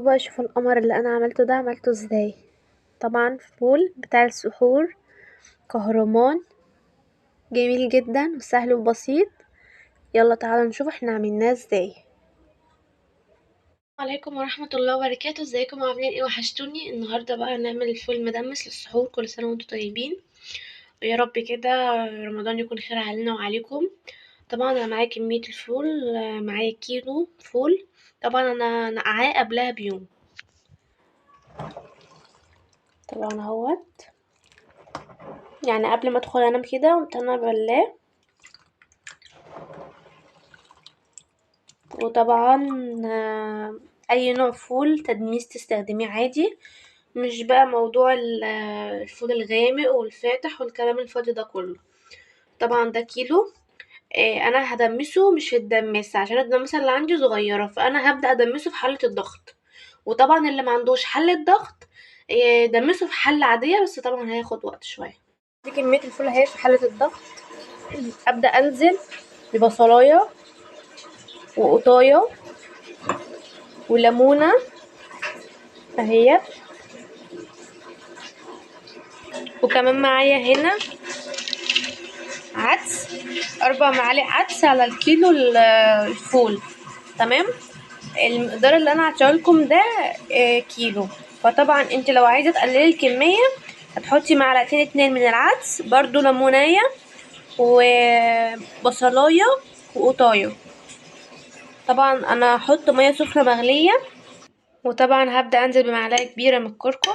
تعالوا بقى شوفوا القمر اللي انا عملته ده عملته ازاي. طبعا فول بتاع السحور كهرمان، جميل جدا وسهل وبسيط. يلا تعالوا نشوف احنا عملناه ازاي. عليكم ورحمة الله وبركاته، ازيكم عاملين ايه؟ وحشتوني. النهاردة بقى هنعمل الفول مدمس للسحور. كل سنة وانتم طيبين ويا رب كده رمضان يكون خير علينا وعليكم. طبعا انا معايا كمية الفول، معايا كيلو فول. طبعا انا نقعاه قبلها بيوم. طبعا اهوت، يعني قبل ما ادخل انام كده قمت انا بلاه. وطبعا اي نوع فول تدميس تستخدميه عادي، مش بقى موضوع الفول الغامق والفاتح والكلام الفاضي ده كله. طبعا ده كيلو. انا هدمسه مش في الدماسة عشان الدماسة اللي عندي صغيرة، فانا هبدأ ادمسه في حلة الضغط. وطبعا اللي ما عندوش حلة ضغط دمسه في حلة عادية، بس طبعا هياخد وقت شوية. دي كمية الفول اهي في حلة الضغط. ابدأ انزل ببصلاية وقطاية وليمونة اهيت، وكمان معايا هنا عدس، 4 معالق عدس على الكيلو الفول. تمام. المقدار اللي انا هعطيهولكم ده كيلو. فطبعا انت لو عايزه تقللي الكميه هتحطي معلقتين 2 من العدس، برضو ليمونيه وبصلايه وقطايه. طبعا انا هحط ميه سخنه مغليه، وطبعا هبدا انزل بمعلقه كبيره من الكركم.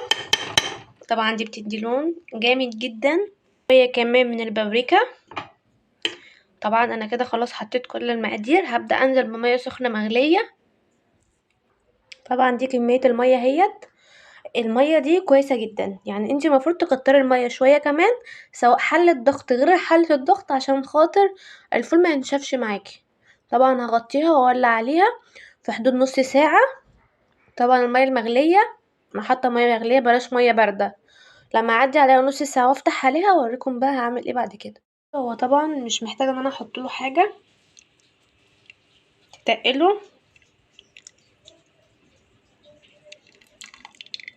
طبعا دي بتدي لون جامد جدا. شويه كمان من البابريكا. طبعا انا كده خلاص حطيت كل المقادير، هبدا انزل بميه سخنه مغليه. طبعا دي كميه الميه اهيت. الميه دي كويسه جدا، يعني انتي المفروض تكتري الميه شويه كمان، سواء حله ضغط غير حله الضغط عشان خاطر الفول ما ينشفش معاكي. طبعا هغطيها واولع عليها في حدود نص ساعه. طبعا الميه المغليه، انا حاطه ميه مغليه بلاش ميه بارده. لما اعدي عليها نص ساعه وافتح عليها واوريكم بقى هعمل ايه بعد كده. هو طبعا مش محتاجه ان انا احط له حاجه تقله.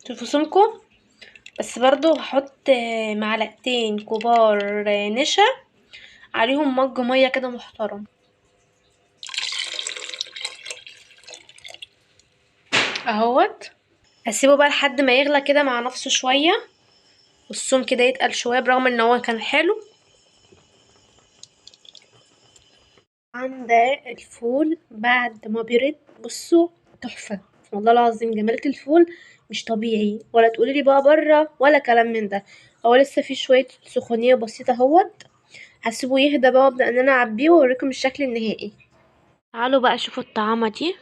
شوفوا سمكه. بس برضو هحط معلقتين كبار نشا عليهم مج ميه كده محترم اهوت. هسيبه بقى لحد ما يغلى كده مع نفسه شويه والثوم كده يتقل شويه، برغم ان هو كان حلو. عند الفول بعد ما برد بصوا تحفه، والله العظيم جمالة الفول مش طبيعي، ولا تقولي لي بقى بره ولا كلام من ده. هو لسه فيه شويه سخونيه بسيطه اهوت. هسيبه يهدى بقى وابدا ان انا اعبيه واوريكم الشكل النهائي. تعالوا بقى شوفوا الطعامه دي،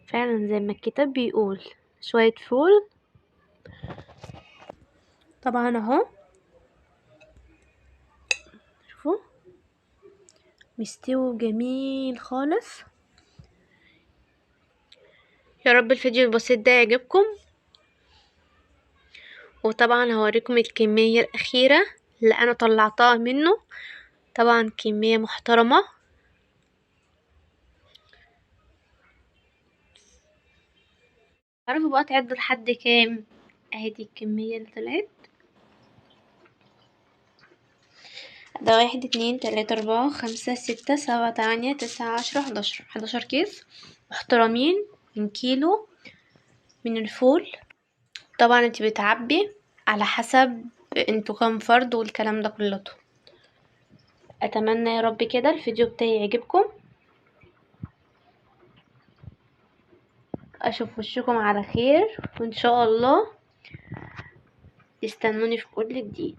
فعلا زي ما الكتاب بيقول شويه فول. طبعا اهو شوفوا مستوي جميل خالص. يا رب الفيديو البسيط ده يعجبكم. وطبعا هوريكم الكمية الأخيرة اللي أنا طلعتها منه. طبعا كمية محترمة. تعرفوا بقى تعدوا لحد كام؟ اهي دي الكمية اللي طلعت. ده 1 2 3 4 5 6 7 8 9 10 11 كيس محترمين من كيلو من الفول. طبعا انت بتعبي على حسب انتوا كام فرد والكلام ده كله. اتمنى يا رب كده الفيديو بتاعي يعجبكم. اشوف وشكم على خير وان شاء الله تستنوني في كل جديد.